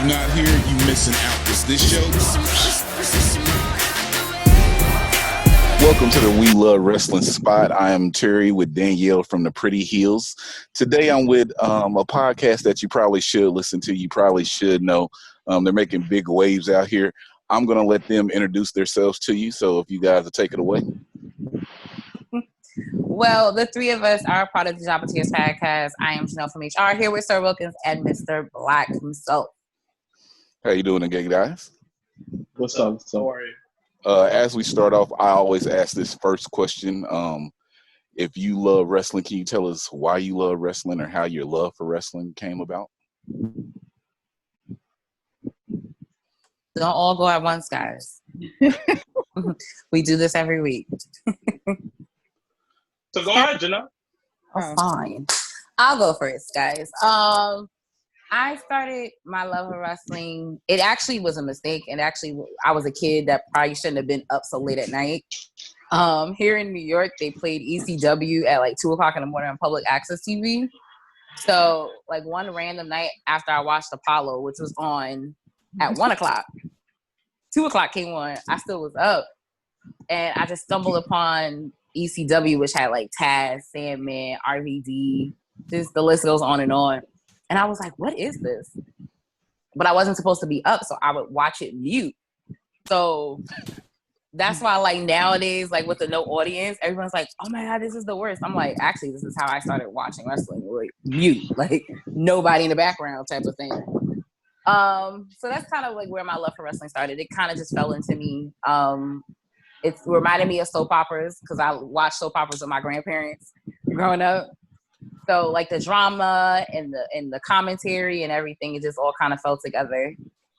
not here, you missing out. This show. Welcome to the We Love Wrestling spot. I am Terry with Danielle from the Pretty Heels. Today I'm with a podcast that you probably should listen to. You probably should know. They're making big waves out here. I'm going to let them introduce themselves to you. So if you guys will take it away. Well, the three of us are part of the Jobber Tears podcast. I am Janelle from HR, here with Sir Wilkins and Mr. Black himself. How you doing again, guys? What's up? Sorry. As we start off, I always ask this first question. If you love wrestling, can you tell us why you love wrestling or how your love for wrestling came about? Don't all go at once, guys. We do this every week. So go ahead, Janelle. Oh, fine. I'll go first, guys. I started my love of wrestling. It actually was a mistake. And actually, I was a kid that probably shouldn't have been up so late at night. Here in New York, they played ECW at like 2 o'clock in the morning on public access TV. So like one random night after I watched Apollo, which was on at 1 o'clock, 2 o'clock came on, I still was up. And I just stumbled upon ECW, which had like Taz, Sandman, RVD, just the list goes on. And I was like, what is this? But I wasn't supposed to be up, so I would watch it mute. So that's why, like, nowadays, like, with the no audience, everyone's like, oh, my God, this is the worst. I'm like, actually, this is how I started watching wrestling. Like, mute. Like, nobody in the background type of thing. So that's kind of, like, where my love for wrestling started. It kind of just fell into me. It reminded me of soap operas because I watched soap operas with my grandparents growing up. So like the drama and the commentary and everything, it just all kind of fell together.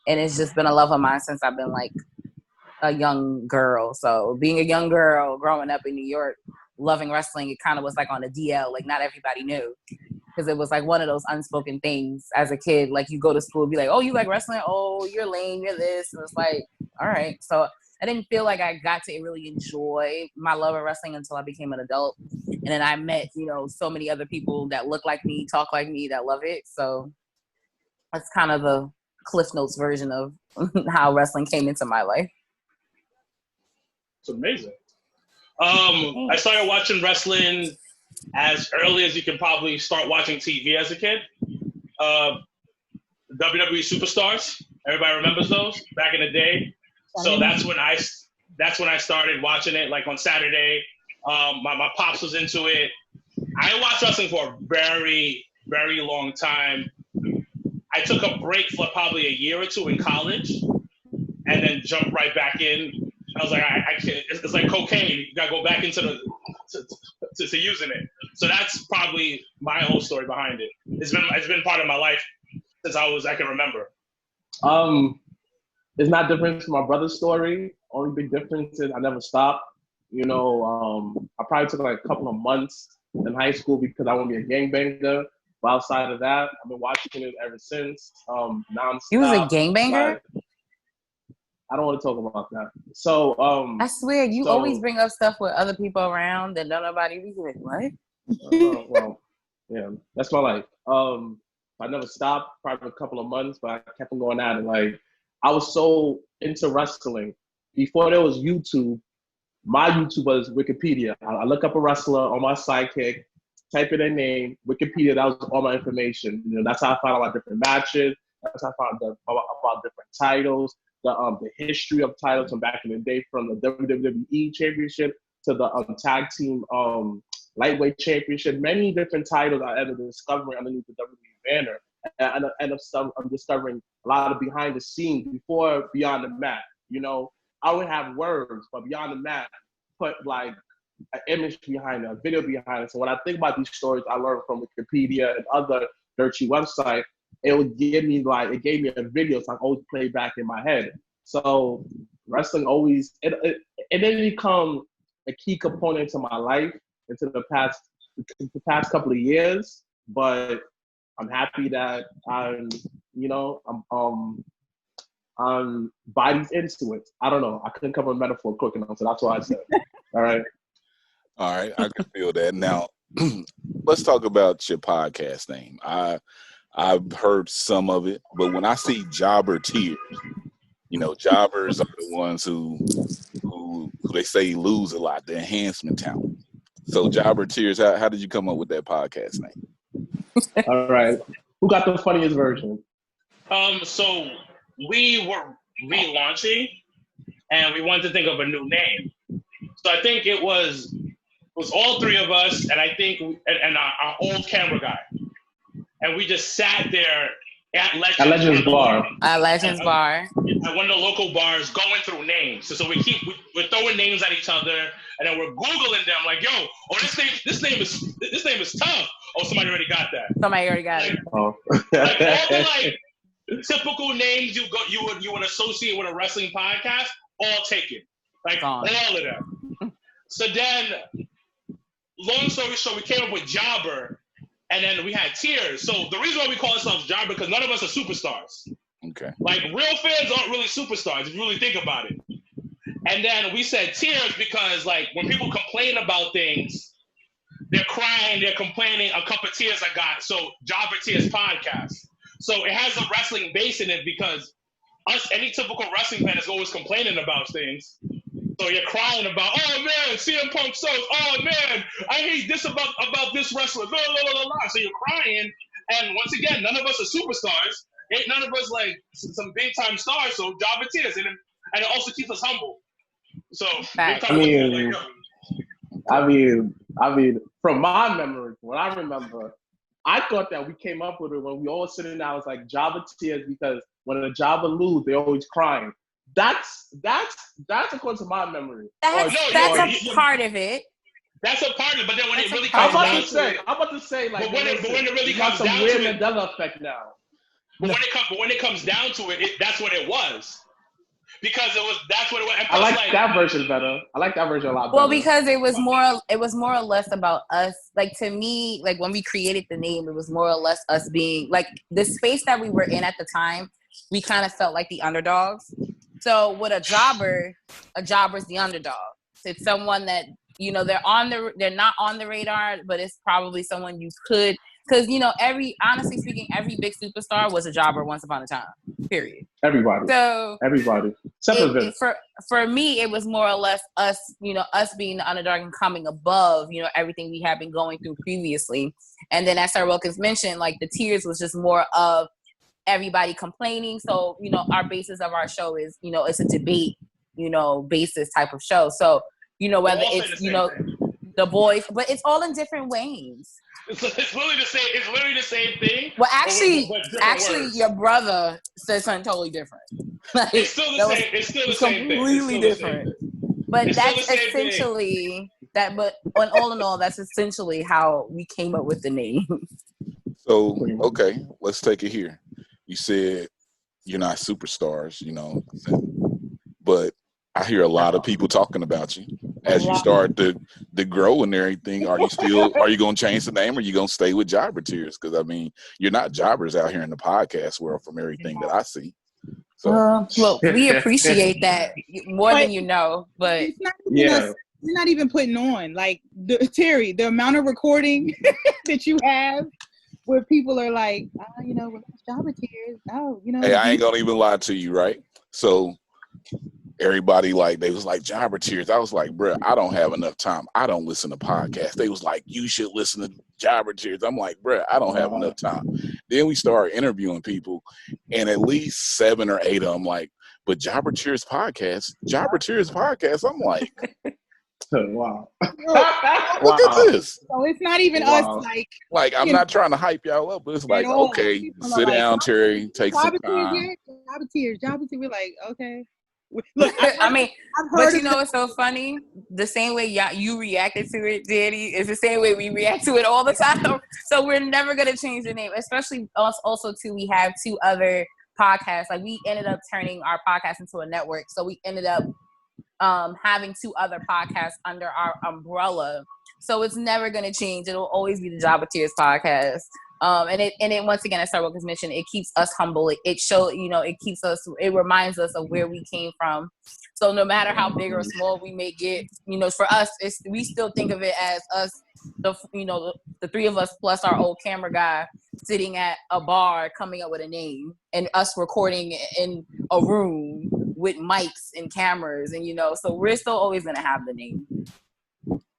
And it's just been a love of mine since I've been like a young girl. So being a young girl growing up in New York, loving wrestling, it kind of was like on a DL, like not everybody knew. Because it was like one of those unspoken things as a kid. Like you go to school and be like, oh, you like wrestling? Oh, you're lame, you're this. And it's like, all right. So I didn't feel like I got to really enjoy my love of wrestling until I became an adult. And then I met, so many other people that look like me, talk like me, that love it. So that's kind of the Cliff Notes version of how wrestling came into my life. It's amazing. I started watching wrestling as early as you can probably start watching TV as a kid. WWE Superstars. Everybody remembers those back in the day. So that's when I started watching it, like on Saturday. My pops was into it. I watched wrestling for a very, very long time. I took a break for probably a year or two in college and then jumped right back in. I was like, I can't. It's like cocaine. You got to go back into to using it. So that's probably my whole story behind it. It's been part of my life since I can remember. It's not different from my brother's story. Only big difference is I never stopped. I probably took like a couple of months in high school because I want to be a gangbanger. But outside of that, I've been watching it ever since. Nonstop. You was a gangbanger? I don't want to talk about that. So I swear, you always bring up stuff with other people around that don't nobody be like, what? Well, yeah, that's my life. I never stopped, probably a couple of months, but I kept on going at it. Like, I was so into wrestling. Before there was YouTube, my YouTube was Wikipedia. I look up a wrestler on my sidekick, type in their name, Wikipedia, that was all my information. That's how I found out about different matches. That's how I found out about different titles, the history of titles from back in the day, from the WWE Championship to the tag team lightweight championship. Many different titles I ended up discovering underneath the WWE banner. And I'm discovering a lot of behind the scenes before Beyond the Mat. I would have words, but Beyond the Mat put like an image behind it, a video behind it. So when I think about these stories I learned from Wikipedia and other dirty websites, it gave me a video so I always play back in my head. So wrestling always, it didn't become a key component to my life into the past couple of years, but I'm happy that I'm body's into it. I don't know. I couldn't come up with a metaphor quick enough, so that's why I said it. All right. I can feel that. Now, let's talk about your podcast name. I I've heard some of it, but when I see jobber tears, jobbers are the ones who they say lose a lot, the enhancement talent. So jobber tears, how did you come up with that podcast name? All right. Who got the funniest version? So we were relaunching, and we wanted to think of a new name. So I think it was all three of us, and I think and our old camera guy, and we just sat there at Legends Bar. At Legends Bar. At one of the local bars, going through names. So we're throwing names at each other, and then we're googling them. Like, yo, this name is tough. Oh, somebody already got that. Somebody already got it. Oh. Like all the typical names you would associate with a wrestling podcast, all taken. Like all of them. So then, long story short, we came up with Jobber, and then we had Tears. So the reason why we call ourselves Jobber, because none of us are superstars. Okay. Like, real fans aren't really superstars, if you really think about it. And then we said Tears because, like, when people complain about things, they're crying, they're complaining, a cup of tears I got. So Jobber Tears podcast. So it has a wrestling base in it because any typical wrestling fan is always complaining about things. So you're crying about, oh man, CM Punk sucks. Oh man, I hate this about this wrestler. Blah, blah, blah, blah. So you're crying, and once again, none of us are superstars. Ain't none of us like some big time stars. So Jobber Tears, and it also keeps us humble. So I mean, from my memory, what I remember, I thought that we came up with it when we all sitting down. It's like Jobber Tears because when a Jobber lose, they're always crying. That's according to my memory. That's a part of it. That's a part of it, but then when it really comes down to it, I'm about to say, like, but when it really comes down to it, weird Mandela effect now. But when it comes down to it, that's what it was. Because that's what it was. I like that version better. I like that version a lot better. Well, because it was more or less about us. Like, to me, like when we created the name, it was more or less us being like the space that we were in at the time. We kind of felt like the underdogs. So with a jobber's the underdog. It's someone that, they're not on the radar, but it's probably someone you could, because, honestly speaking, every big superstar was a jobber once upon a time, period. Everybody. Except for Vince. For me, it was more or less us, us being the underdog and coming above, everything we had been going through previously. And then as Sarah Wilkins mentioned, like the Tears was just more of everybody complaining. So, our basis of our show is, it's a debate, basis type of show. So, whether it's, the boys, but it's all in different ways. It's literally the same. It's literally the same thing. Well, actually, your brother said something totally different. Like, it's still the same. It's still the same thing. Completely different. But that's essentially that. But all in all, that's essentially how we came up with the name. So, okay, let's take it here. You said you're not superstars, but I hear a lot of people talking about you as you start to grow and everything. Are you going to change the name, or are you going to stay with Jobber Tears? Because you're not jobbers out here in the podcast world from everything that I see. So, well, we appreciate that more than you know, but you're not even putting on like Terry, the amount of recording that you have where people are like, Jobber Tears. Oh, Hey, I ain't gonna even lie to you, right? So everybody they was like Jobber Tears. I was like, bruh, I don't have enough time. I don't listen to podcasts. They was like, you should listen to Jobber Tears. I'm like, bruh, I don't have enough time. Then we started interviewing people, and at least 7 or 8 of them like, but Jobber Tears podcast. I'm like, wow. Look at this. So it's not even us like I'm not trying to hype y'all up, but it's like, okay, sit down, Terry, take some time. Jobber Tears. We're like, okay. Look, but it's so funny. The same way you reacted to it, Danny, is the same way we react to it all the time. So we're never gonna change the name. Especially also too, we have 2 other podcasts. Like we ended up turning our podcast into a network. So we ended up having 2 other podcasts under our umbrella. So it's never gonna change. It'll always be the Jobber Tears podcast. And it once again, as Sir Wilkins mentioned, it keeps us humble. It reminds us of where we came from. So no matter how big or small we may get, for us, we still think of it as us, the three of us plus our old camera guy sitting at a bar coming up with a name, and us recording in a room with mics and cameras, and so we're still always gonna have the name.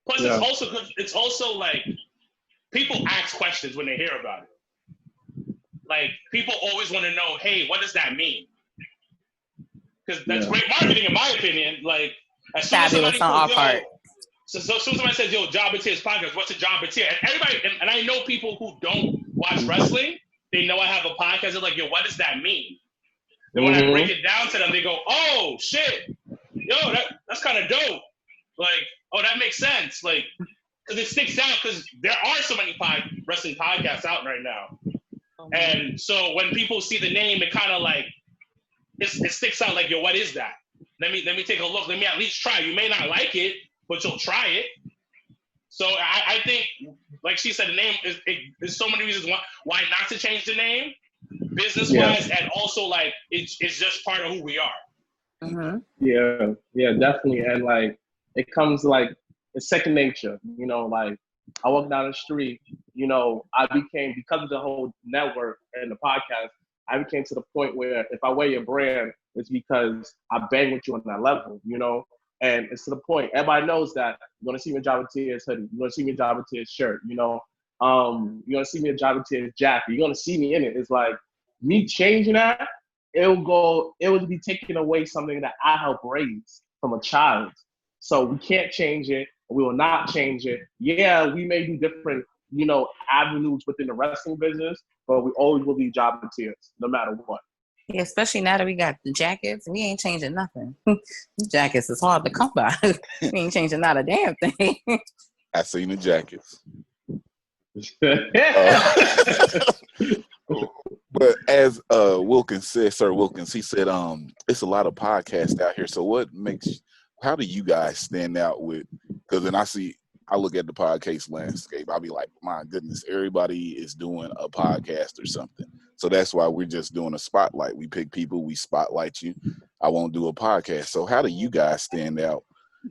Plus, it's also like people ask questions when they hear about it. Like, people always want to know, hey, what does that mean? Because that's great marketing, in my opinion. Like, as soon as somebody says, so as soon as somebody says, yo, Job and Tears podcast, what's a Job and Tears? And everybody, and I know people who don't watch wrestling, they know I have a podcast. They're like, yo, what does that mean? And when I break it down to them, they go, oh, shit. Yo, that's kind of dope. Like, oh, that makes sense. Like, because it sticks out, because there are so many wrestling podcasts out right now. And so when people see the name, it kind of like, it sticks out like, yo, what is that? Let me take a look. Let me at least try. You may not like it, but you'll try it. So I think, like she said, the name there's so many reasons why not to change the name, business-wise, and also like it's just part of who we are. Mm-hmm. Yeah, definitely. And like it comes like it's second nature. Like I walk down the street. I became, because of the whole network and the podcast, I became to the point where if I wear your brand, it's because I bang with you on that level. And it's to the point, everybody knows that you're going to see me in Job and Tears hoodie. You're going to see me in Job and Tears shirt, you're going to see me in Job and Tears jacket. You're going to see me in it. It's like, me changing that, it would be taking away something that I helped raise from a child. So we can't change it. We will not change it. Yeah, we may do different, avenues within the wrestling business, but we always will be Job and Tears, no matter what. Yeah, especially now that we got the jackets, we ain't changing nothing. Jackets is hard to come by. We ain't changing not a damn thing. I seen the jackets. But as Wilkins said, Sir Wilkins, he said, it's a lot of podcasts out here. So how do you guys stand out with? Because then I look at the podcast landscape, I'll be like, my goodness, everybody is doing a podcast or something. So that's why we're just doing a spotlight. We pick people, we spotlight you. I won't do a podcast. So how do you guys stand out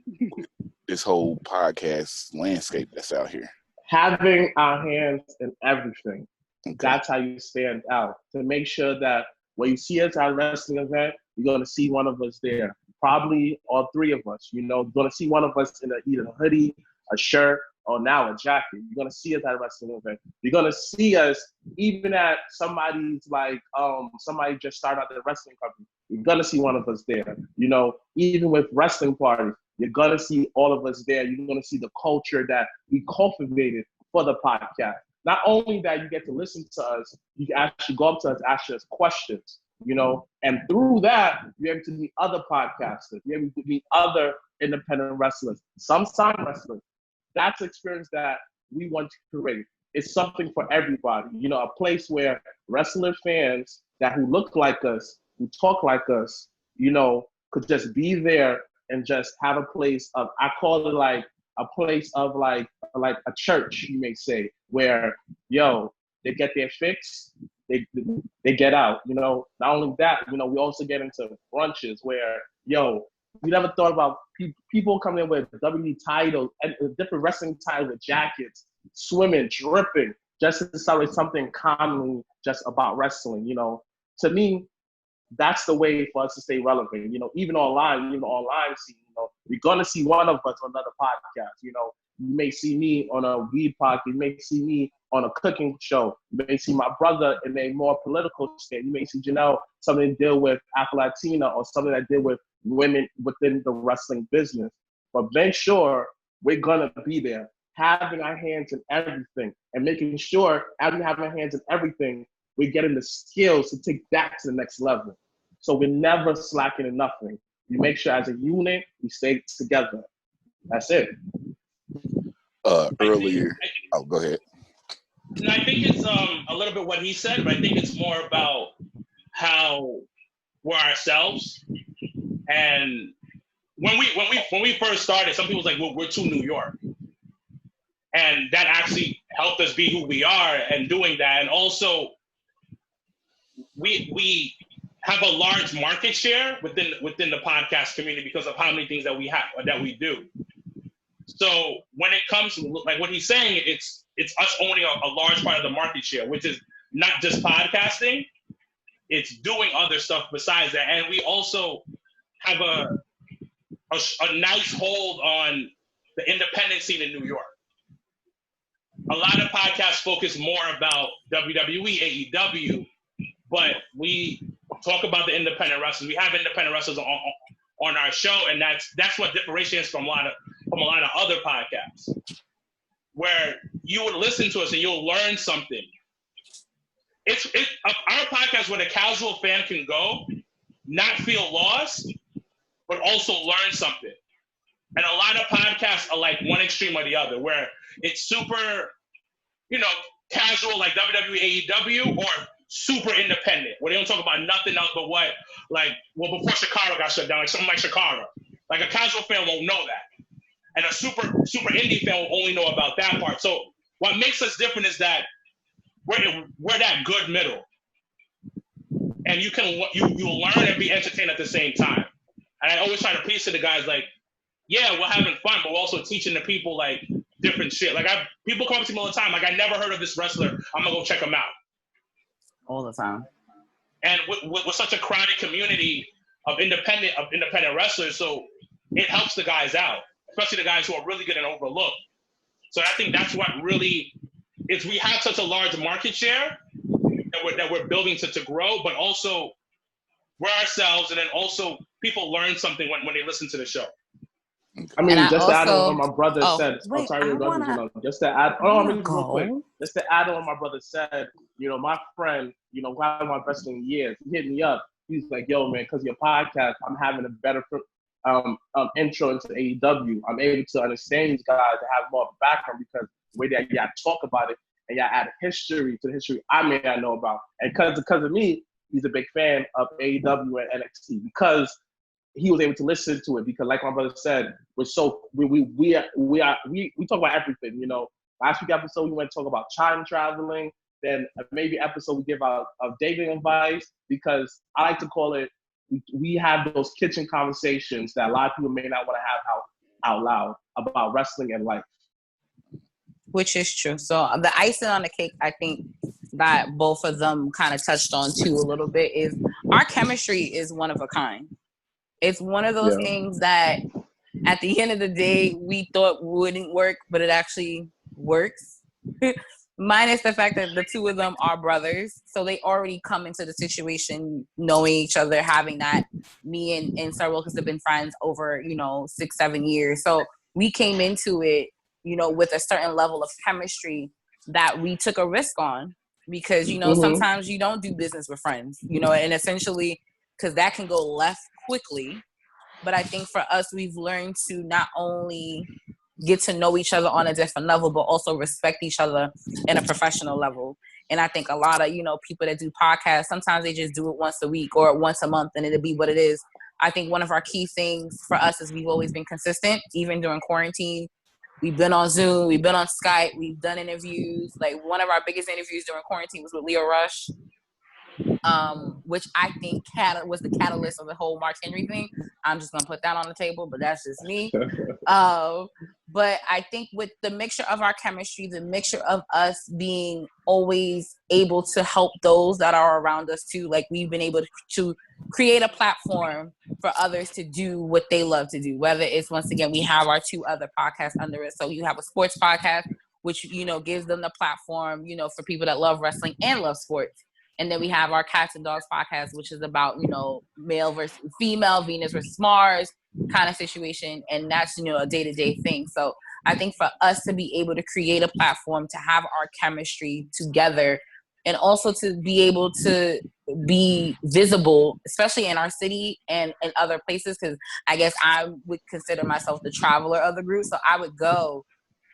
with this whole podcast landscape that's out here? Having our hands in everything. Okay. That's how you stand out. To make sure that when you see us at a wrestling event, you're going to see one of us there. Probably all three of us. You're going to see one of us in either a hoodie, a shirt, or now a jacket. You're going to see us at a wrestling event. You're going to see us even at somebody's like, somebody just started out their wrestling company. You're going to see one of us there. Even with wrestling parties, you're going to see all of us there. You're going to see the culture that we cultivated for the podcast. Not only that, you get to listen to us, you can actually go up to us, ask us questions, and through that, you're able to meet other podcasters, you're able to meet other independent wrestlers, some sign wrestlers. That's the experience that we want to create. It's something for everybody, a place where wrestler fans who look like us, who talk like us, could just be there and just have a place of, I call it like a place of like a church, you may say, where, they get their fix, they get out, Not only that, we also get into brunches where, we never thought about people coming in with WWE titles and different wrestling titles with jackets, swimming, dripping, just to celebrate something commonly just about wrestling, To me, that's the way for us to stay relevant, even online, scene, you're going to see one of us on another podcast, You may see me on a weed podcast. You may see me on a cooking show. You may see my brother in a more political state. You may see Janelle, something to deal with Afro-Latina or something that deal with women within the wrestling business. But make sure we're going to be there, having our hands in everything and making sure as we have our hands in everything, we're getting the skills to take that to the next level. So we're never slacking in nothing. We make sure as a unit, we stay together. That's it. Earlier, go ahead. And I think it's a little bit what he said, but I think it's more about how we're ourselves. And when we first started, some people was like, well, we're too New York. And that actually helped us be who we are and doing that. And also, we have a large market share within the podcast community because of how many things that we do. So when it comes to, like what he's saying, it's us owning a large part of the market share, which is not just podcasting, it's doing other stuff besides that. And we also have a nice hold on the independent scene in New York. A lot of podcasts focus more about WWE, AEW, but we talk about the independent wrestlers. We have independent wrestlers on our show, and that's what differentiates from a lot of other podcasts, where you would listen to us and you'll learn something. It's our podcast where the casual fan can go, not feel lost, but also learn something. And a lot of podcasts are like one extreme or the other, where it's super, casual like WWE, AEW, or super independent, where they don't talk about nothing else but before Chicago got shut down, like something like Chicago. Like a casual fan won't know that. And a super indie fan will only know about that part. So what makes us different is that we're that good middle. And you'll learn and be entertained at the same time. And I always try to preach to the guys, like, yeah, we're having fun, but we're also teaching the people like different shit. Like people come up to me all the time, like, I never heard of this wrestler. I'm gonna go check him out. All the time. And with such a crowded community of independent wrestlers, so it helps the guys out, especially the guys who are really good and overlooked. So I think that's what really is. We have such a large market share that we're building to grow, but also we're ourselves, and then also people learn something when they listen to the show. I mean, just to add on what my brother said. Wait, just to add on real quick. Just to add on what my brother said. My friend, who had my wrestling years, he hit me up. He's like, "Yo, man, because of your podcast, I'm having a better intro into AEW. I'm able to understand these guys and have more of a background because the way that y'all talk about it and y'all add history to the history I may not know about. And because of me, he's a big fan of AEW and NXT because he was able to listen to it. Because, like my brother said, we talk about everything. Last week episode we went to talk about time traveling. Then maybe episode we give out of dating advice, because I like to call it, we have those kitchen conversations that a lot of people may not want to have out loud about wrestling and life. Which is true. So the icing on the cake, I think that both of them kind of touched on too a little bit, is our chemistry is one of a kind. It's one of those things that at the end of the day, we thought wouldn't work, but it actually works. Minus the fact that the two of them are brothers. So they already come into the situation knowing each other, having that. Me and Sir Wilkins have been friends over, 6-7 years. So we came into it, with a certain level of chemistry that we took a risk on, because, sometimes you don't do business with friends, and essentially, because that can go left quickly. But I think for us, we've learned to not only get to know each other on a different level, but also respect each other in a professional level. And I think a lot of, people that do podcasts, sometimes they just do it once a week or once a month and it'll be what it is. I think one of our key things for us is we've always been consistent, even during quarantine. We've been on Zoom, we've been on Skype, we've done interviews. Like one of our biggest interviews during quarantine was with Leo Rush, which I think was the catalyst of the whole Mark Henry thing. I'm just gonna put that on the table, but that's just me. But I think with the mixture of our chemistry, the mixture of us being always able to help those that are around us too, like we've been able to create a platform for others to do what they love to do. Whether it's, once again, we have our 2 other podcasts under it. So you have a sports podcast, which, gives them the platform, for people that love wrestling and love sports. And then we have our Cats and Dogs podcast, which is about, male versus female, Venus versus Mars kind of situation. And that's, a day-to-day thing. So I think for us to be able to create a platform, to have our chemistry together, and also to be able to be visible, especially in our city and in other places, because I guess I would consider myself the traveler of the group. So I would go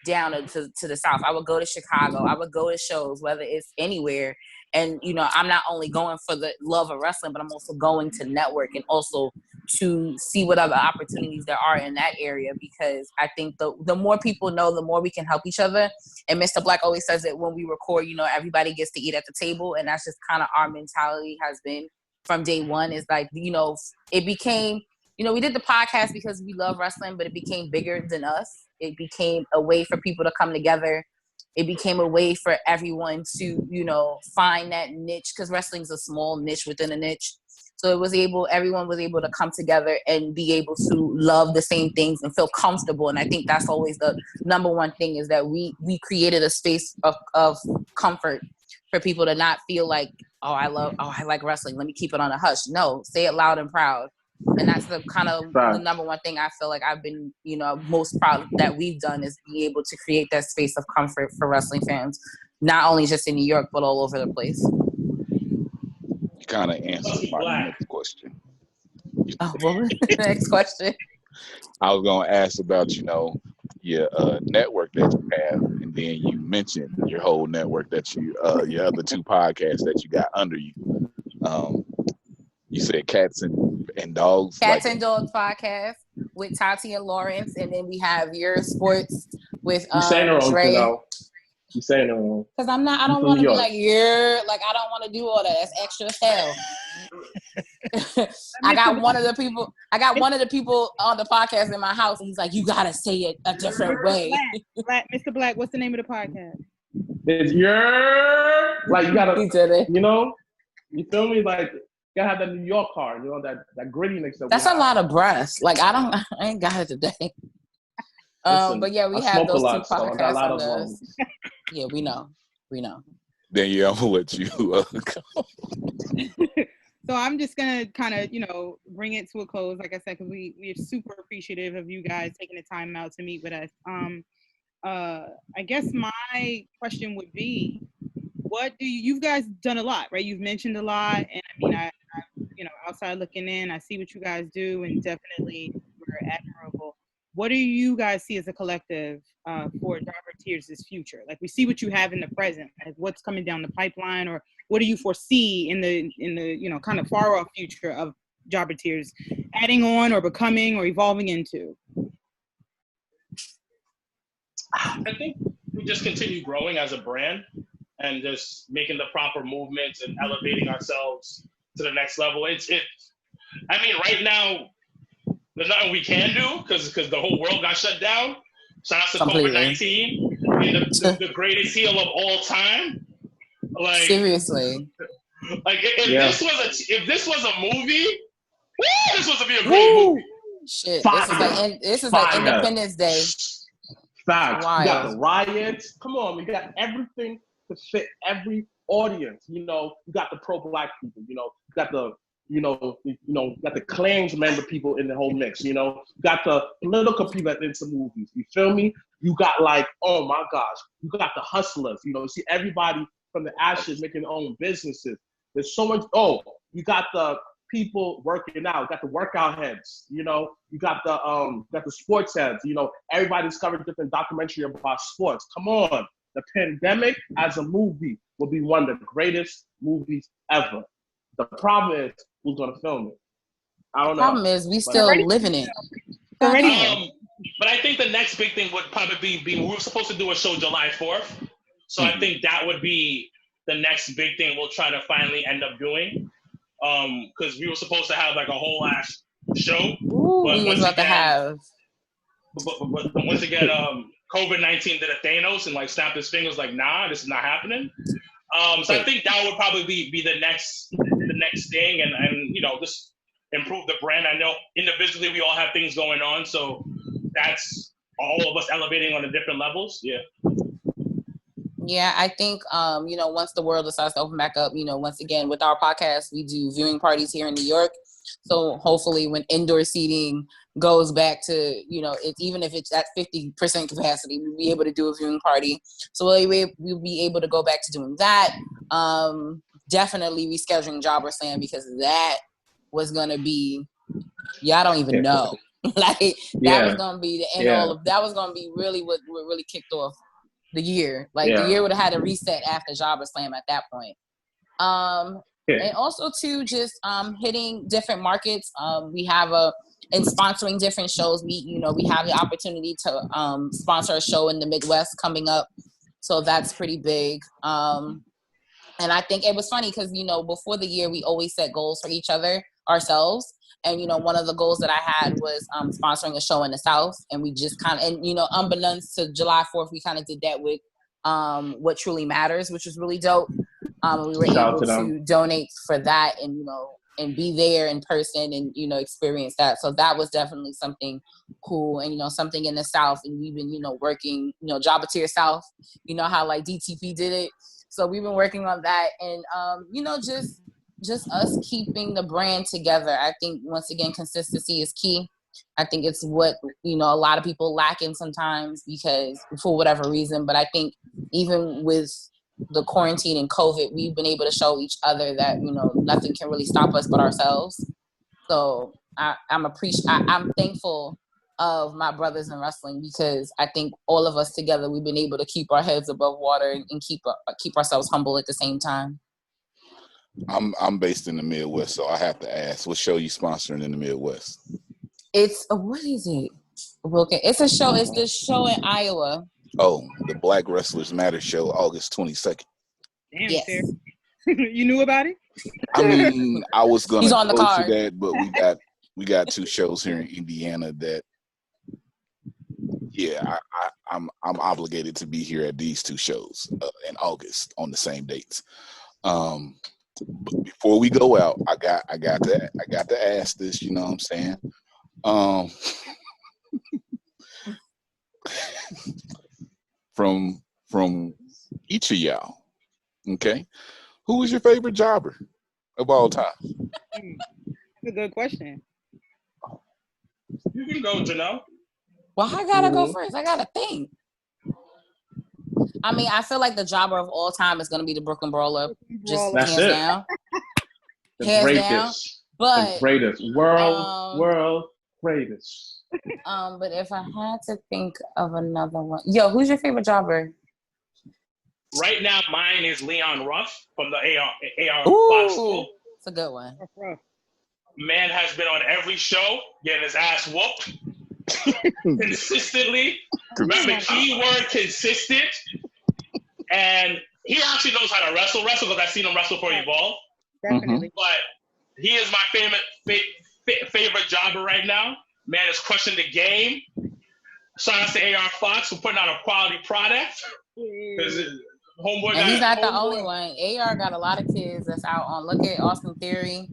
down to the South. I would go to Chicago. I would go to shows, whether it's anywhere. And, I'm not only going for the love of wrestling, but I'm also going to network and also to see what other opportunities there are in that area, because I think the more people know, the more we can help each other. And Mr. Black always says that when we record, everybody gets to eat at the table. And that's just kind of our mentality has been from day one. Is like, it became, we did the podcast because we love wrestling, but it became bigger than us. It became a way for people to come together. It became a way for everyone to, find that niche, because wrestling is a small niche within a niche. So everyone was able to come together and be able to love the same things and feel comfortable. And I think that's always the number one thing, is that we created a space of comfort for people to not feel like, I like wrestling, let me keep it on a hush. No, say it loud and proud. And that's the kind of the number one thing I feel like I've been, most proud that we've done, is be able to create that space of comfort for wrestling fans, not only just in New York, but all over the place. You kind of answered my next question. Oh, what was the next question? I was going to ask about, your network that you have, and then you mentioned your whole network that you, your other two podcasts that you got under you. You said Cats and Dogs. Cats and Dogs podcast with Tati and Lawrence, and then we have Your Sports with You saying it wrong, Dre. You saying it wrong. Because I don't want to be like, I don't want to do all that. That's extra as hell. I got one of the people on the podcast in my house, and he's like, you gotta say it a different way. Mr. Black, what's the name of the podcast? It's your, like, you gotta, He did it. You feel me? Like, you gotta have that New York card, that grittiness. That's a lot of breaths. Like, I ain't got it today. Listen, but yeah, we I have those lot, two podcasts. So I got a lot of yeah, we know. Then I'm gonna let you go. So I'm just gonna kind of, bring it to a close, like I said, because we're super appreciative of you guys taking the time out to meet with us. I guess my question would be, what do you guys done a lot, right? You've mentioned a lot, and I mean, I outside looking in, I see what you guys do, and definitely we're admirable. What do you guys see as a collective for Jobber Tears' future? Like, we see what you have in the present, like what's coming down the pipeline, or what do you foresee in the kind of far off future of Jobber Tears adding on or becoming or evolving into? I think we just continue growing as a brand and just making the proper movements and elevating ourselves to the next level. I mean, right now, there's nothing we can do because the whole world got shut down. Shout out to COVID-19, the greatest heel of all time. Like, seriously. Like, if this was a movie, this was to be a great movie. Shit, this is like Independence Day. Facts. We got the riots. Come on, we got everything to fit every audience. You got the pro-black people. You got the got the claims member people in the whole mix. You got the political people that into movies. You feel me? You got, like, oh my gosh, you got the hustlers. You see everybody from the ashes making their own businesses. There's so much. Oh, you got the people working out. You got the workout heads. You got the sports heads. Everybody's covering different documentary about sports. Come on, the pandemic as a movie will be one of the greatest movies ever. The problem is, who's gonna film it? I don't know. The problem is, we still living it. But I think the next big thing would probably be we were supposed to do a show July 4th. So I think that would be the next big thing we'll try to finally end up doing. Because we were supposed to have like a whole ass show. But we was about to have. But once again, COVID-19 did a Thanos and like snapped his fingers like, nah, this is not happening. So I think that would probably be the next thing, and just improve the brand. I know individually we all have things going on, so that's all of us elevating on the different levels. Yeah. Yeah, I think once the world decides to open back up, once again with our podcast, we do viewing parties here in New York. So hopefully when indoor seating goes back to, even if it's at 50% capacity, we'll be able to do a viewing party. So we'll be able to go back to doing that. Definitely rescheduling Jobber Slam, because that was going to be, y'all don't even know. Like, that was going to be the end all of, that was going to be really what really kicked off the year. Like, the year would have had a reset after Jobber Slam at that point. And also too, just hitting different markets. We have in sponsoring different shows. We have the opportunity to sponsor a show in the Midwest coming up, so that's pretty big. And I think it was funny because before the year we always set goals for ourselves. And one of the goals that I had was sponsoring a show in the South, and we just kind of, unbeknownst to July 4th, we kind of did that with What Truly Matters, which was really dope. We were able to donate for that, and be there in person, and experience that. So that was definitely something cool, and something in the South. And we've been working, Jobateer South. How like DTP did it. So we've been working on that, and just us keeping the brand together. I think once again, consistency is key. I think it's what a lot of people lack in sometimes because for whatever reason. But I think even with the quarantine and COVID, we've been able to show each other that nothing can really stop us but ourselves. So I'm thankful of my brothers in wrestling because I think all of us together we've been able to keep our heads above water and keep ourselves humble at the same time. I'm based in the Midwest, so I have to ask, what show you sponsoring in the Midwest? It's what is it? Okay, it's a show. It's this show in Iowa. Oh, the Black Wrestlers Matter show, August 22nd. Damn, yes. Sarah. You knew about it? I mean, I was gonna He's on the go card. to that, but we got two shows here in Indiana that, yeah, I'm obligated to be here at these two shows in August on the same dates. But before we go out, I got to ask this. You know what I'm saying? From each of y'all, okay, who was your favorite jobber of all time? That's a good question. You can go, Janelle. Well, I gotta go first. I gotta think. I mean, I feel like the jobber of all time is gonna be the Brooklyn Brawler, just That's hands it. down. The Hands greatest. down. But The greatest. World greatest. but if I had to think of another one, who's your favorite jobber? Right now, mine is Leon Ruff from the AR Ooh, Fox School. it's a good one. Man has been on every show, getting his ass whooped consistently. Remember, keyword consistent. And he actually knows how to wrestle because I've seen him wrestle for Evolve. Definitely. But he is my favorite jobber right now. Man is crushing the game. Shout out to AR Fox for putting out a quality product. And he's not the only one. AR got a lot of kids that's out on. Look at Austin Theory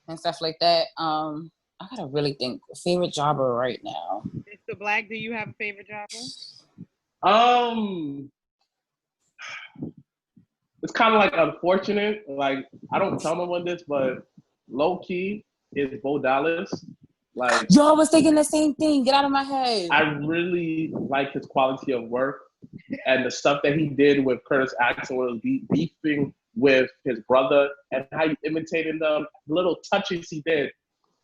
and stuff like that. I gotta really think. Favorite jobber right now. Mr. Black, do you have a favorite jobber? It's kind of like unfortunate. Like, I don't tell no one this, but low key is Bo Dallas. Like, I was thinking the same thing. Get out of my head. I really like his quality of work and the stuff that he did with Curtis Axel, was beefing with his brother and how he imitated them, little touches he did.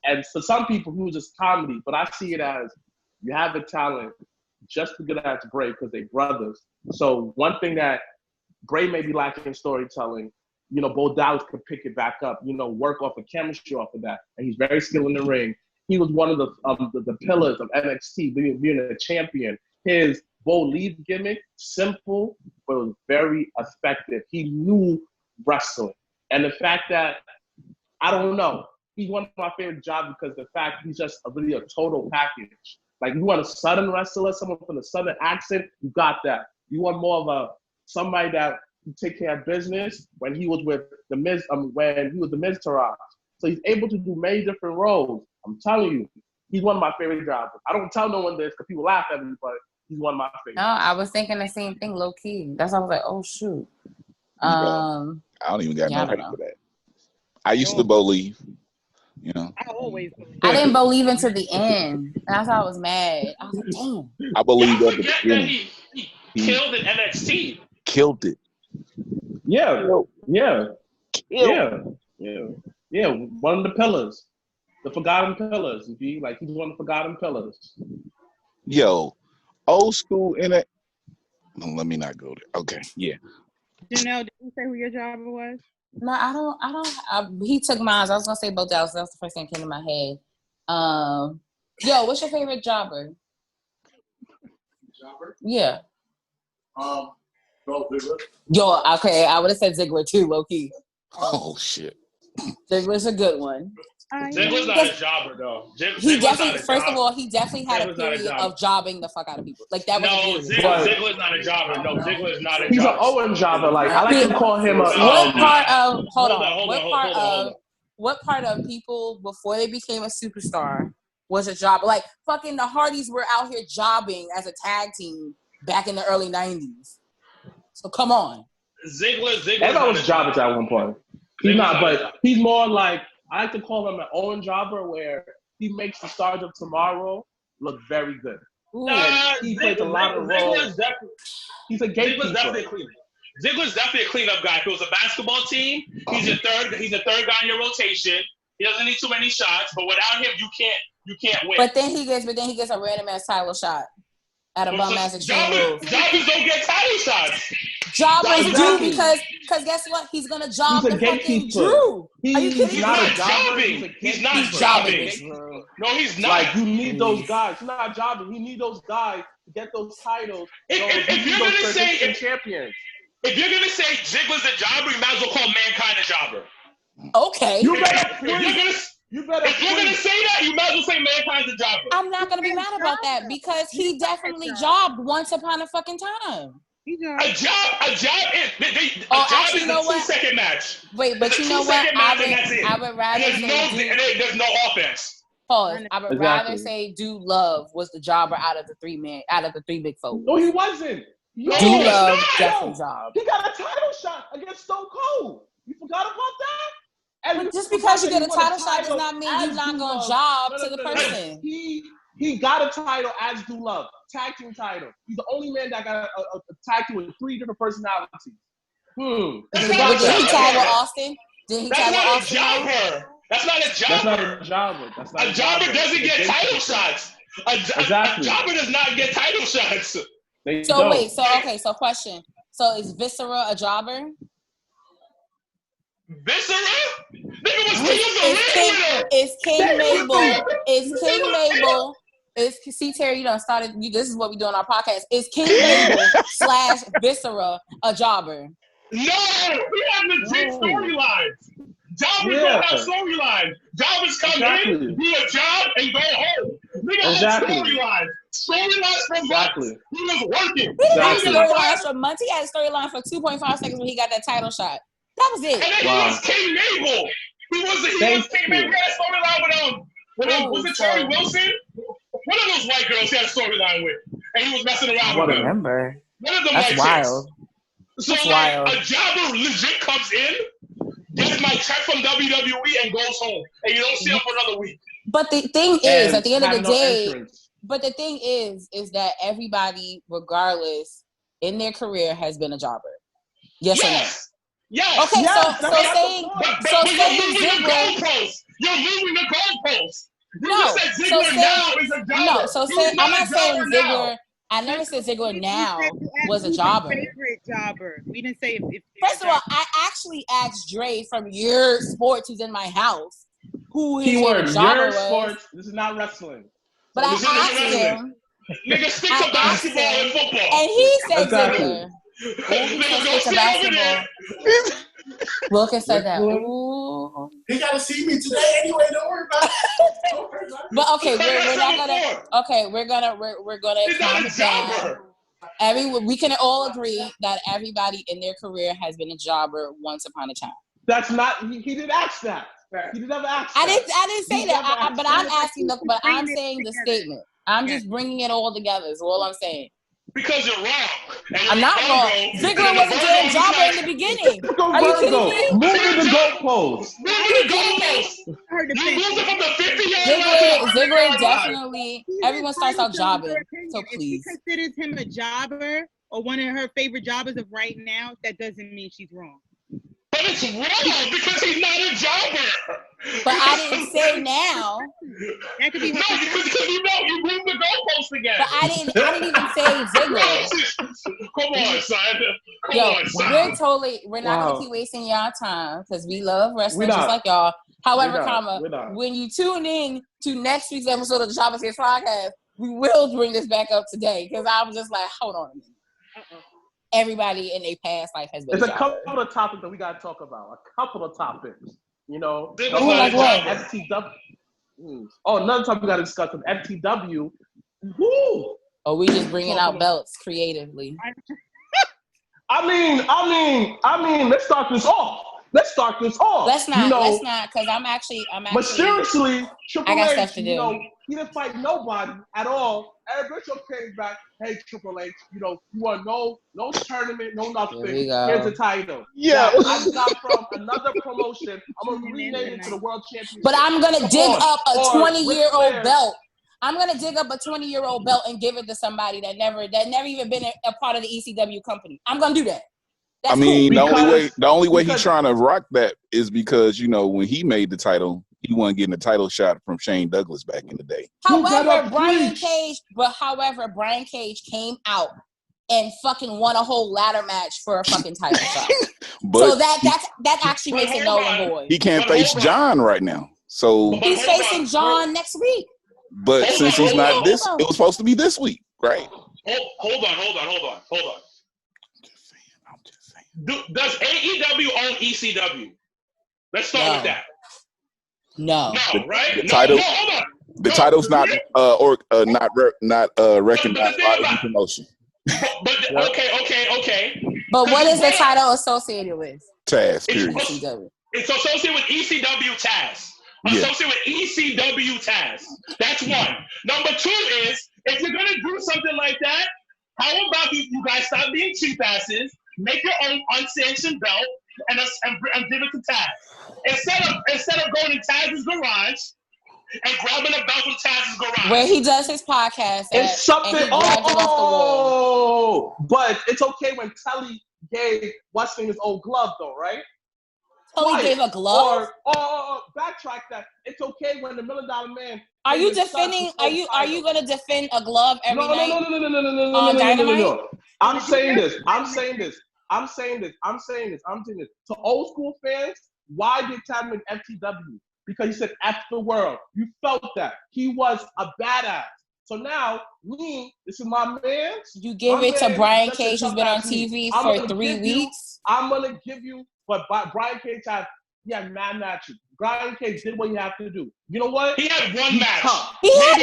And for some people, he was just comedy, but I see it as you have a talent just as good as Bray because they're brothers. So one thing that Bray may be lacking in storytelling, Bo Dallas could pick it back up, work off of chemistry off of that. And he's very skilled in the ring. He was one of the pillars of NXT, being a champion. His Bo Leave gimmick, simple, but it was very effective. He knew wrestling. And the fact that, I don't know, he's one of my favorite jobs because the fact he's just really a total package. Like, you want a Southern wrestler, someone from the Southern accent, you got that. You want more of somebody that can take care of business when he was with the Miz, when he was the Miz Taraj. So he's able to do many different roles. I'm telling you, he's one of my favorite jobs. I don't tell no one this because people laugh at me, but he's one of my favorites. No, I was thinking the same thing, low key. That's why I was like, oh shoot. I don't even got no credit for that. I used to believe, I always believe. I didn't believe until the end. That's why I was mad. I was like, damn. I believed at the beginning. He killed in NXT. Killed it. Yeah. One of the pillars, the forgotten pillars. He's one of the forgotten pillars. Yo, old school in it. No, let me not go there. Okay, yeah. Janelle, did you say who your jobber was? No, I don't. He took mine. I was gonna say Bo Dallas. That's the first thing that came to my head. Yo, what's your favorite jobber? Jobber? Yeah. Bro, Ziggler. Yo, okay, I would have said Ziggler too, low key. Oh shit. Ziggler's a good one. Ziggler's not a jobber though. He definitely, first of all, he definitely had Ziggler's a not a period jobber. of jobbing the fuck out of people. Like that was No, a period. Ziggler's not a jobber. No, Ziggler's not a He's an jobber. Owen jobber. Like I like to call him a. What part of Hold on. what part of people before they became a superstar was a job? Like fucking the Hardys were out here jobbing as a tag team back in the early 90s. So come on. Ziggler. Everyone was jobbers at one point. He's not, but he's more like I like to call him an Owen jobber, where he makes the stars of tomorrow look very good. He plays a lot of roles. He's a gatekeeper. Ziggler's definitely a cleanup guy. If it was a basketball team, he's a third guy in your rotation. He doesn't need too many shots, but without him, you can't win. But then he gets a random ass title shot at a bum ass Extreme Rules. Jobbers don't get title shots. Jobbers do because guess what? He's gonna job the fucking Drew. Are you kidding me? He's not jobbing. No, he's not. Like you need those guys. He's not jobbing. He need those guys to get those titles. If you're gonna say champions. If you're gonna say Ziggler's a jobber, you might as well call Mankind a jobber. Okay. If you're gonna say that, you might as well say Mankind's a jobber. I'm not gonna be mad about that because he definitely jobbed once upon a fucking time. A job is a 2-second match. Wait, but you know what? I would rather say there's no offense. Pause. I would rather say Dude Love was the jobber out of the three big folks. No, he wasn't. Dude Love definitely jobbed. He got a title shot against Stone Cold. You forgot about that? But just because you get a title shot does not mean you're not going to job to the person. He got a title as Do Love, tag team title. He's the only man that got a tag team with 3 different personalities. Did he tag with Austin? That's not a jobber. A jobber doesn't get title shots. A jobber does not get title shots. So question. So is Viscera a jobber? Viscera? Nigga was King Mabel. See, Terry, you done started. This is what we do on our podcast. Is King Mabel / Viscera a jobber? No, we have legit storylines. Jobbers don't have storylines. Jobbers come in, do a job, and go home. Nigga had storylines. Storylines from months. He was working. He didn't have storylines for months. He had a storyline for 2.5 seconds when he got that title shot. That was it. And then he was King Mabel. He was King Mabel. He had a storyline with was it Terry Wilson? One of those white girls he had a storyline with. And he was messing around with them. Remember. One of them That's white wild. chicks. So wild. A jobber legit comes in, gets my check from WWE, and goes home. And you don't see him for another week. But the thing is, at the end of the day, is that everybody, regardless, in their career has been a jobber. Yes or no? Yes. Okay, so saying Ziggler, you're moving the goalposts. I'm not saying Ziggler. I never said Ziggler now was a jobber. Favorite jobber. We didn't say if First of all, I actually asked Dre from your sports, who's in my house, who his favorite jobber was. Sports. This is not wrestling. But I asked him. Nigga, stick to basketball and football. And he said Ziggler. Nigga, go basketball. Wilkins said that. Ooh. He gotta see me today anyway. Don't worry about it. But okay, we're not gonna. Okay, we're gonna calm it down. We can all agree that everybody in their career has been a jobber once upon a time. That's not. He didn't ask that. He didn't ask that. I didn't say that. But I'm asking. But I'm saying the statement. I'm just bringing it all together. Is all I'm saying. Because you're wrong. I'm not wrong. Ziggler was a damn jobber in the beginning. Are you kidding me? Moving the goalposts. You moved it from the 50-yard Ziggler definitely. Everyone starts out jobbing. So please. If she considers him a jobber or one of her favorite jobbers of right now, that doesn't mean she's wrong. But it's wrong because he's not a jobber. But I didn't say now. That could be no, because you moved the goalpost again. But I didn't even say Ziggler. Come on, son. Yo, Hold on, we're not gonna keep wasting y'all time because we love wrestling just like y'all. However, when you tune in to next week's episode of the Shoppers Kids podcast, we will bring this back up today because I was just like, hold on a minute. Everybody in their past life has been. There's a couple of topics that we gotta talk about. A couple of topics. You know, like what? FTW. Another topic we gotta discuss with FTW. Woo! Or we just bringing out belts creatively. I mean, let's start this off. Let's not, because I'm actually. But seriously, Triple I got H, stuff to do. He didn't fight nobody at all. Eric Bischoff came back. Hey, Triple H, you want no tournament, no nothing. Here's the title. Yeah. Now, I got from another promotion. I'm gonna rename it to the World Championship. But I'm gonna dig up a 20-year-old belt. I'm gonna dig up a 20-year-old belt and give it to somebody that never even been a part of the ECW company. I'm gonna do that. That's cool. Because, the only way he's trying to rock that is because when he made the title, he wasn't getting a title shot from Shane Douglas back in the day. However, Brian Cage came out and fucking won a whole ladder match for a fucking title shot. So that actually makes it null and void. He can't face John right now. So he's facing John next week. But since he's not it was supposed to be this week, right? Hold on. I'm just saying. Does AEW own ECW? Let's start with that. No, right? The title. No, hold on. The title's not recognized by the promotion. But okay. But what is the title associated with? Taz, period. It's associated with ECW Taz. Associated with ECW Taz. That's one. Number two is, if you're gonna do something like that, how about you guys stop being cheap asses, make your own unsanctioned belt, and give it to Taz. Instead of going to Taz's garage and grabbing a belt from Taz's garage, where he does his podcast. It's something. But it's okay when Telly gave what's his old glove, though, right? Telly gave a glove. Or backtrack that. It's okay when the $1 Million Man. Are you defending? Are you going to defend a glove every night? No. I'm saying this. To old school fans, why did Tad make FTW? Because he said F the world. You felt that. He was a badass. So now, this is my man. You give it to Brian Cage, who's been on TV for 3 weeks. I'm going to give you, but Brian Cage had mad matches. Brian Cage did what you have to do. You know what? He had one match. He had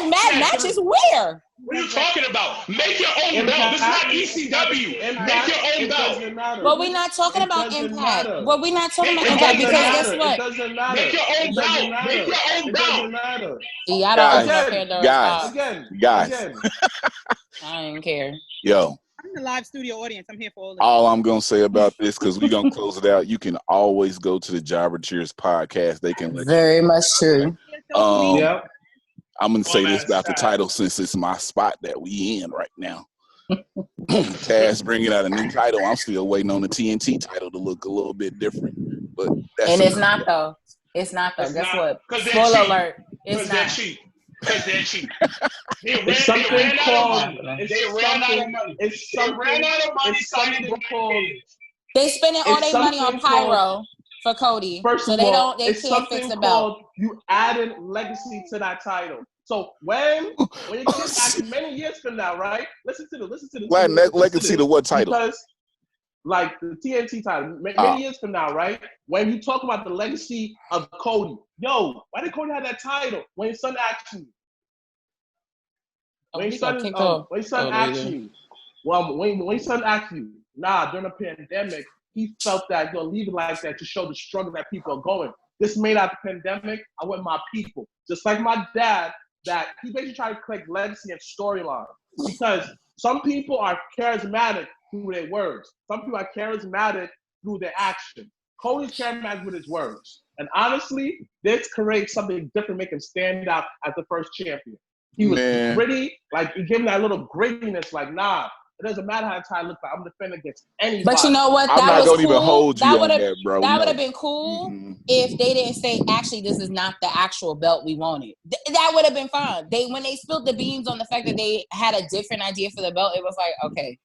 mad matches. Where? What are you talking about? Make your own belt. This is not ECW. Make your own belt. But we're not talking about Impact. But we're not talking about Impact because guess what? It doesn't matter. Make your own belt. Make your own belt. Matter. See, I don't Guys. I don't care. Yo. I'm in the live studio audience. I'm here for all of All I'm going to say about this, because we're going to close it out, you can always go to the Jobber Cheers podcast. They can very much true. I'm going to say this about the title since it's my spot that we in right now. Taz bringing out a new title. I'm still waiting on the TNT title to look a little bit different. But it's not, though. It's not, though. Guess what? Spoiler alert. It's not. Because they're cheap. They ran out of money. They spending all their money on pyro for Cody. First of all, they can't fix the belt. You added legacy to that title. So when you get back many years from now, right? Listen to this. Legacy to what title? Because like the TNT title, many years from now, right? When you talk about the legacy of Cody, why did Cody have that title? When his son asked you. When his son asked you, during the pandemic, he felt that leave it like that to show the struggle that people are going. This made out the pandemic, I want my people. Just like my dad, that he basically tried to collect legacy and storyline. Because some people are charismatic through their words. Some people are charismatic through their action. Cody's charismatic with his words. And honestly, this creates something different, make him stand out as the first champion. He was gritty, like he gave him that little grittiness, like, it doesn't matter how the title looks like. I'm defending against anybody. But you know what? I'm not going to even hold you on that, bro. That would have been cool if they didn't say, actually, this is not the actual belt we wanted. That would have been fine. When they spilled the beans on the fact that they had a different idea for the belt, it was like, okay,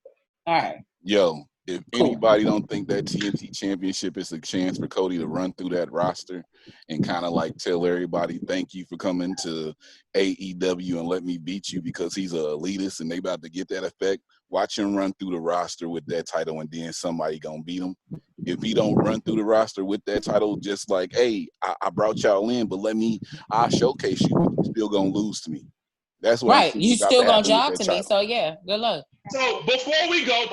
all right. Yo, if Cool. anybody don't think that TNT Championship is a chance for Cody to run through that roster and kind of like tell everybody thank you for coming to AEW and let me beat you because he's a elitist and they about to get that effect, watch him run through the roster with that title and then somebody gonna beat him. If he don't run through the roster with that title, just like, hey, I brought y'all in, but I'll showcase you, but you're still gonna lose to me. That's what I'm Right. thinking You about still to gonna happen with jog that to me. title. So yeah, good luck. So before we go,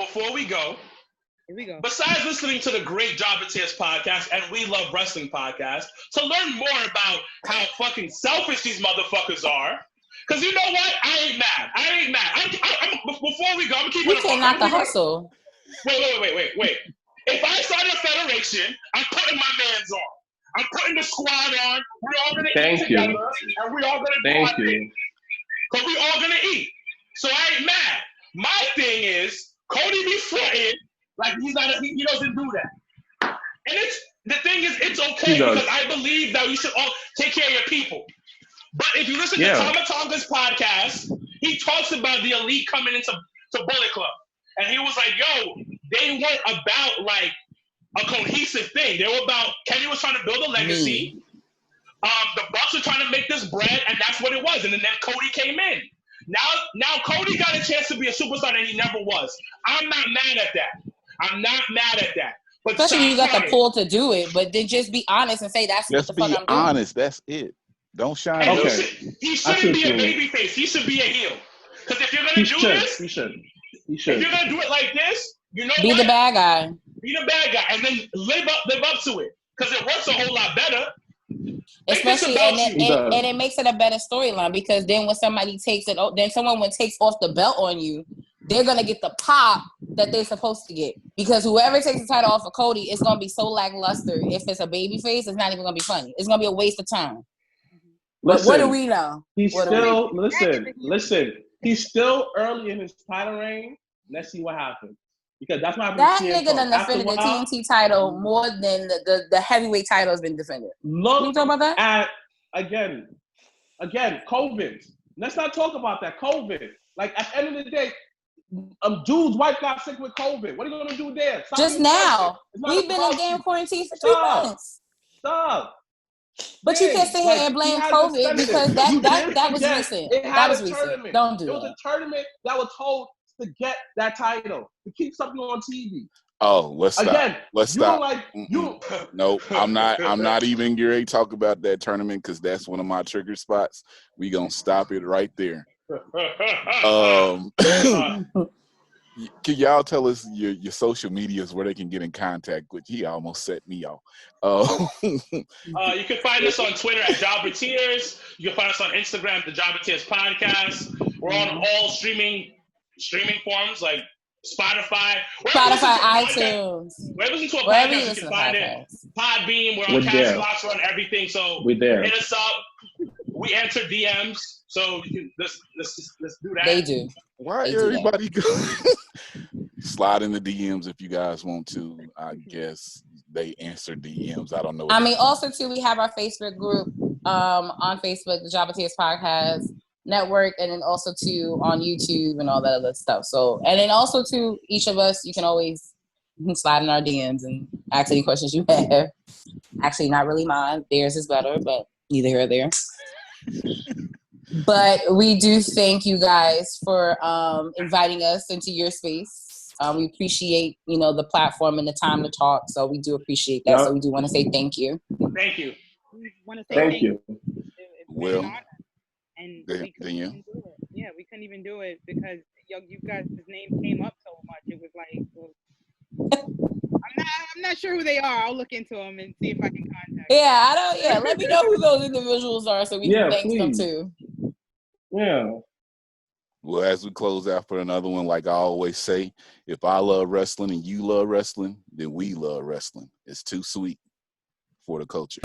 Here we go. besides listening to the great Jobber Tears podcast and We Love Wrestling podcast, to learn more about how fucking selfish these motherfuckers are, because you know what? I ain't mad. Before we go, I'm keeping You cannot the hustle. Wait. If I start a federation, I'm putting my mans on. I'm putting the squad on. We're all gonna Thank eat you. together, and we're all gonna do Thank our you. thing. Because we all gonna eat. So I ain't mad. My thing is Cody be fronting like he doesn't do that. And the thing is, it's okay He does. because I believe that you should all take care of your people. But if you listen to Yeah. Tamatonga's podcast, he talks about the elite coming into Bullet Club. And he was like, yo, they weren't about like a cohesive thing. They were about, Kenny was trying to build a legacy. The Bucks were trying to make this bread, and that's what it was. And then Cody came in. Now Cody got a chance to be a superstar that he never was. I'm not mad at that. But Especially you got the fronting. pull to do it, but then just be honest and say that's Just what the fuck be I'm doing. honest. That's it. Don't shine. And Okay. he I shouldn't see be a what you mean. baby face. He should be a heel. Because if you're gonna He do should. this, He should. He if should. you're gonna do it like this, you know Be what? the bad guy. Be the bad guy, and then live up to it. Because it works a whole lot better. Especially about and you. it makes it a better storyline because then when somebody takes it, then someone when takes off the belt on you, they're gonna get the pop that they're supposed to get because whoever takes the title off of Cody is gonna be so lackluster. If it's a baby face, it's not even gonna be funny. It's gonna be a waste of time. But what do we know? He's What do we know? still listen. He's still early in his title reign. Let's see what happens because that's what happened. That to CM nigga done Punk. After defended a the while, TNT title more than the heavyweight title has been defended. Look you talk about that? at again, COVID. Let's not talk about that. COVID. Like at the end of the day, dude's wife got sick with COVID. What are you gonna do there? Stop Just being now. selfish. We've been in damn quarantine for 3 Stop. months. Stop. But you can't sit here and blame COVID because that was recent. That was recent. Tournament. Don't do It was that. a tournament that was told to get that title, to keep something on TV. Oh, let's stop. Again, Let's you stop. like you. Nope, I'm not even ready to talk about that tournament because that's one of my trigger spots. We gonna stop it right there. Can y'all tell us your social medias where they can get in contact with? He almost set me off. You can find us on Twitter at Jobber Tears. You can find us on Instagram, the Jobber Tears Podcast. We're on all streaming forms like Spotify, iTunes. Wherever you listen to a Wherever you podcast, you listen can to find podcasts. it. Podbean, we're on We're there. Castbox, we're on everything. So We're there. hit us up. We answer DMs, so you can let's do that. They do. Why They do everybody go slide in the DMs if you guys want to? I guess they answer DMs. I don't know. I mean, also too, we have our Facebook group on Facebook, the Jobber Tears Podcast Network, and then also too on YouTube and all that other stuff. So, and then also to each of us, you can always slide in our DMs and ask any questions you have. Actually, not really mine. Theirs is better, but neither here or there. But we do thank you guys for inviting us into your space. We appreciate, the platform and the time to talk. So we do appreciate that. Yep. So we do want to say thank you. Thank you. We want to say Thank you. It's been Well, an honor. And then we couldn't you. even do it. Yeah, we couldn't even do it because you guys' name came up so much. It was like, I'm not sure who they are. I'll look into them and see if I can contact them. Yeah, let me know who those individuals are so we can thank them please. too. Yeah. Well, as we close out for another one, like I always say, if I love wrestling and you love wrestling, then we love wrestling. It's too sweet for the culture.